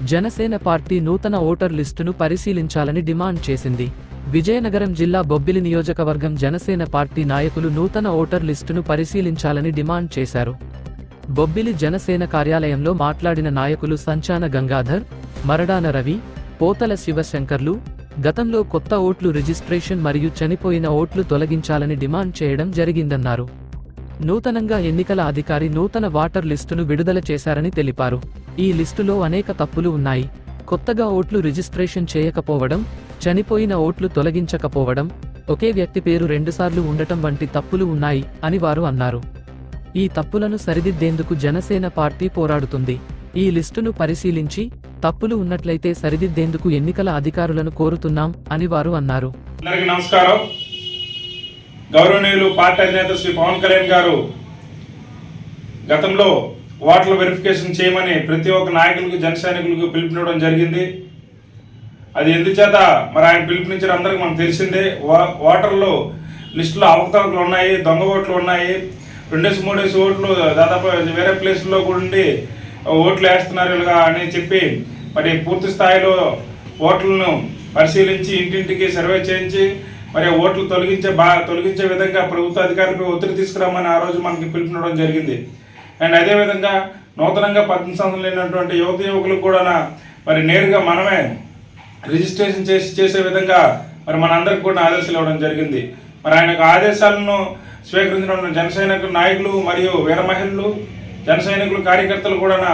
Janasena party నూతన voter లిస్టును పరిశీలించాలని demand చేసింది. విజయనగరం జిల్లా బొబ్బిలి నియోజకవర్గం జనసేన పార్టీ నాయకులు నూతన ఓటర్ లిస్టును పరిశీలించాలని డిమాండ్ చేశారు. బొబ్బిలి జనసేన కార్యాలయంలో మాట్లాడిన నాయకులు సంచాన గంగాధర్, మరడాన రవి, పోతల శివశంకర్లు గతంలో కొత్త ఓట్లు రిజిస్ట్రేషన్ మరియు చనిపోయిన ఓట్లు తొలగించాలని డిమాండ్ చేయడం జరిగిందన్నారు. నూతనంగా ఎన్నికల అధికారి నూతన ఓటర్ లిస్టును విడుదల చేశారని తెలిపారు. ఈ లిస్టులో అనేక తప్పులు ఉన్నాయి. కొత్తగా ఓట్లు రిజిస్ట్రేషన్ చేయకపోవడం, చనిపోయిన ఓట్లు తొలగించకపోవడం, ఒకే వ్యక్తి పేరు రెండుసార్లు ఉండటం వంటి తప్పులు ఉన్నాయి అని వారు అన్నారు. ఈ తప్పులను సరిదిద్దేందుకు జనసేన పార్టీ పోరాడుతుంది. ఈ లిస్టును పరిశీలించి తప్పులు ఉన్నట్లయితే సరిదిద్దేందుకు ఎన్నికల అధికారులను కోరుతున్నాం అని వారు అన్నారు. అందరికీ నమస్కారం. గౌరవనీయులు పార్టీ అధినేత శ్రీ పవన్ కళ్యాణ్ గారు గతంలో ఓట్ల వెరిఫికేషన్ చేయమని ప్రతి ఒక్క నాయకులకు జన సైనికులకు పిలుపునివ్వడం జరిగింది. అది ఎందుచేత మరి ఆయన పిలుపునిచ్చారు అందరికీ మనకు తెలిసిందే. ఓటర్లు లిస్టులో అవకతవకలు ఉన్నాయి, దొంగ ఓట్లు ఉన్నాయి, 2-3 ఓట్లు దాదాపు వేరే ప్లేస్లో కూడా ఉండి ఓట్లు వేస్తున్నారు ఇలాగా అని చెప్పి మరి పూర్తి స్థాయిలో ఓట్లను పరిశీలించి ఇంటింటికి సర్వే చేయించి మరి ఓట్లు తొలగించే విధంగా ప్రభుత్వ అధికారులపై ఒత్తిడి తీసుకురామని ఆ రోజు మనకి పిలుపునివ్వడం జరిగింది. అండ్ అదేవిధంగా నూతనంగా 18 సంవత్సరాలు లేనటువంటి యువకులకు కూడా మరి నేరుగా మనమే రిజిస్ట్రేషన్ చేసే విధంగా మరి మనందరికి కూడా ఆదేశాలు ఇవ్వడం జరిగింది. మరి ఆయన ఆదేశాలను స్వీకరించిన జన సైనికుల నాయకులు మరియు వీర మహిళలు, జన సైనికులు, కార్యకర్తలు కూడా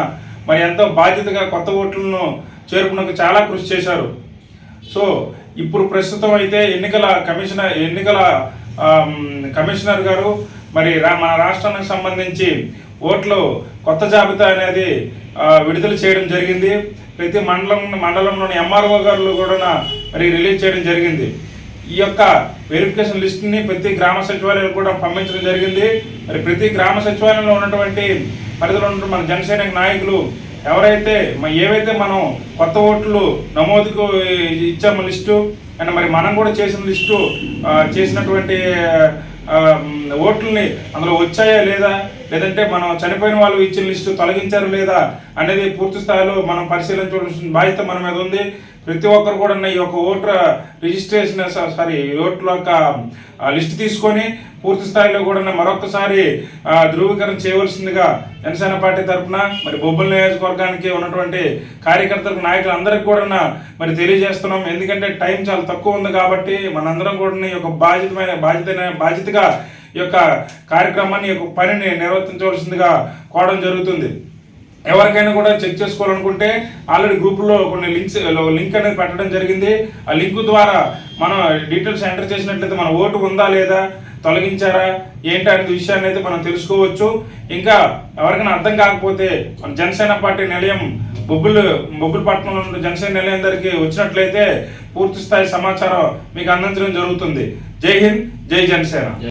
మరి ఎంతో బాధ్యతగా కొత్త ఓట్లను చేర్పునకు చాలా కృషి చేశారు. సో ఇప్పుడు ప్రస్తుతం అయితే ఎన్నికల కమిషనర్ గారు మరి మన రాష్ట్రానికి సంబంధించి ఓట్లు కొత్త జాబితా అనేది విడుదల చేయడం జరిగింది. ప్రతి మండలంలోని ఎంఆర్ఓ గారు కూడా మరి రిలీజ్ చేయడం జరిగింది. ఈ యొక్క వెరిఫికేషన్ లిస్టుని ప్రతి గ్రామ సచివాలయం కూడా పంపించడం జరిగింది. మరి ప్రతి గ్రామ సచివాలయంలో ఉన్నటువంటి పరిధిలో ఉన్న మన జనసేన నాయకులు ఏవైతే మనం కొత్త ఓట్లు నమోదుకు ఇచ్చాము లిస్టు, అండ్ మరి మనం కూడా చేసినటువంటి ఓట్లని అందులో వచ్చాయా లేదా, లేదంటే మనం చనిపోయిన వాళ్ళు ఇచ్చిన లిస్టు తొలగించారు లేదా అనేది పూర్తి స్థాయిలో మనం పరిశీలించవలసిన బాధ్యత మన మీద ఉంది. ప్రతి ఒక్కరు కూడా ఈ యొక్క ఓట్ల యొక్క లిస్ట్ తీసుకొని పూర్తి స్థాయిలో కూడా మరొకసారి ధృవీకరణ చేయవలసిందిగా జనసేన పార్టీ తరఫున మరి బొబ్బిలి నియోజకవర్గానికి ఉన్నటువంటి కార్యకర్తలకు, నాయకులు అందరికి కూడా మరి తెలియజేస్తున్నాం. ఎందుకంటే టైం చాలా తక్కువ ఉంది కాబట్టి మనందరం కూడా ఈ యొక్క బాధ్యతగా ఈ యొక్క కార్యక్రమాన్ని, ఈ యొక్క పనిని నిర్వర్తించవలసిందిగా కోరడం జరుగుతుంది. ఎవరికైనా కూడా చెక్ చేసుకోవాలనుకుంటే ఆల్రెడీ గ్రూపులో కొన్ని లింక్ అనేది పెట్టడం జరిగింది. ఆ లింక్ ద్వారా మనం డీటెయిల్స్ ఎంటర్ చేసినట్లయితే మన ఓటు ఉందా లేదా, తొలగించారా ఏంటి అనే విషయాన్ని అయితే మనం తెలుసుకోవచ్చు. ఇంకా ఎవరికైనా అర్థం కాకపోతే మన జనసేన పార్టీ నిలయం బొబ్బిలి పట్టణంలో ఉన్న జనసేన నిలయం దగ్గరికి వచ్చినట్లయితే పూర్తి స్థాయి సమాచారం మీకు అందించడం జరుగుతుంది. జై హింద్, జై జనసేన.